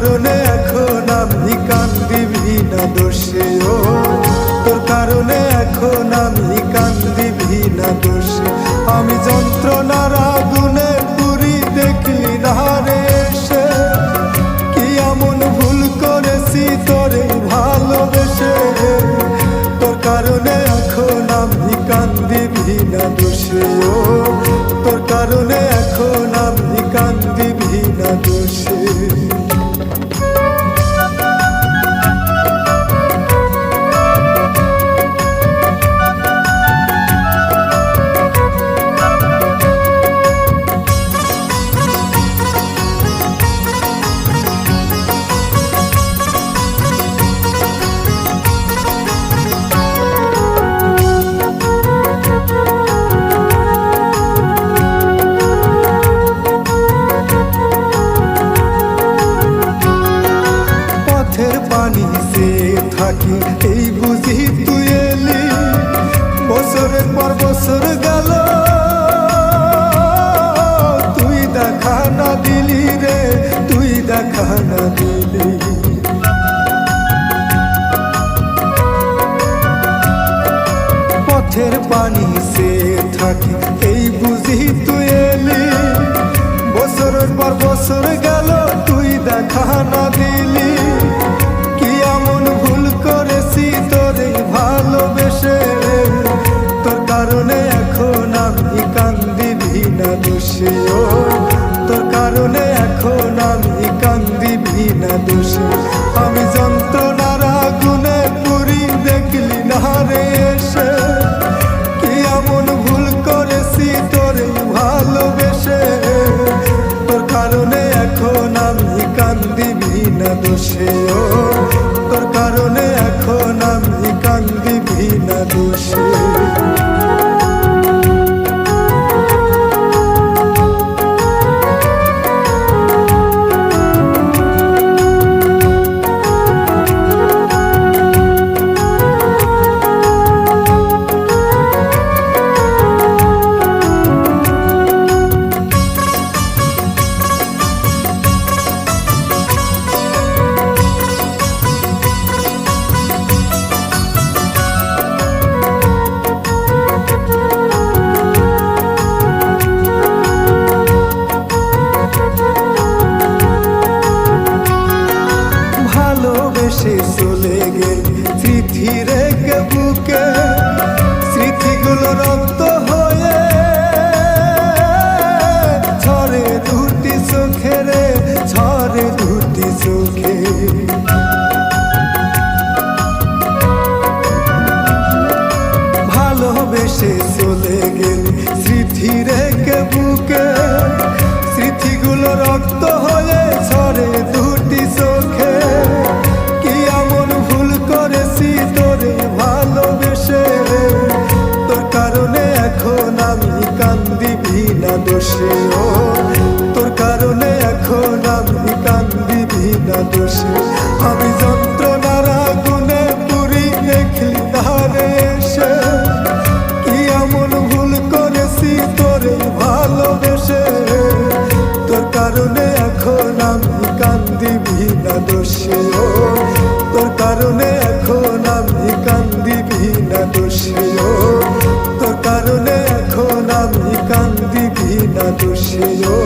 কারণে এখন আমি কান্দি বিনা দোষে, ও তোর কারণে এখন আমি কান্দি বিনা দোষে। আমি যন্ত্রণার আগুনে পুরি দেখলি না রে এসে, কি এমন ভুল করেছি তোরে ভালোবেসে। তোর কারণে এখন আমি কান্দি বিনা দোষে, ও তোর কারণে এখন আমি কান্দি বিনা দোষে। পানি সে থাকি এই বুঝি তুই এলি, বছরের পর বছর গেল তুই দেখা না দিলি রে, তুই দেখা না দিলি। পথের পানি সে থাকি এই বুঝি তুই এলি, বছরের পর বছর গেল তুই দেখা না দিলি। ভালোবেসে তোর কারণে এখন আমি কান্দি বিনা দোষে, ও তোর কারণে এখন আমি কান্দি বিনা দোষে। আমি যন্ত্রণার আগুনে পুরি দেখলি না রে এসে, কি এমন ভুল করেছি তোরে ভালোবেসে। তোর কারণে এখন আমি কান্দি বিনা দোষে, ও তোর কারণে এখন আমি কান্দি বিনা দোষে। ভালোবেসে চলে গেলি স্মৃতি রেখে বুকে, স্মৃতিগুলো রক্ত হয়ে ঝরে দুটি চোখে রে, ঝরে দুটি চোখে। ভালোবেসে চলে গেলি স্মৃতি রেখে বুকে, স্মৃতিগুলো রক্ত হয়ে ঝরে দুটি চোখে। কি এমন ভুল করেছি তোরে ভালোবেসে, তোর কারণে এখন আমি কান্দি বিনা দোষে, ও তোর কারণে এখন আমি কান্দি বিনা দোষে। আমি যন্ত্রণার আগুনে পুরি দেখলি না রে এসে, কি এমন ভুল করেছি তোরে ভালোবেসে। তোর কারণে এখন আমি কান্দি বিনা দোষে, ও তোর কারণে এখন আমি কান্দি বিনা দোষে, ও তোর কারণে এখন আমি কান্দি বিনা দোষে, ও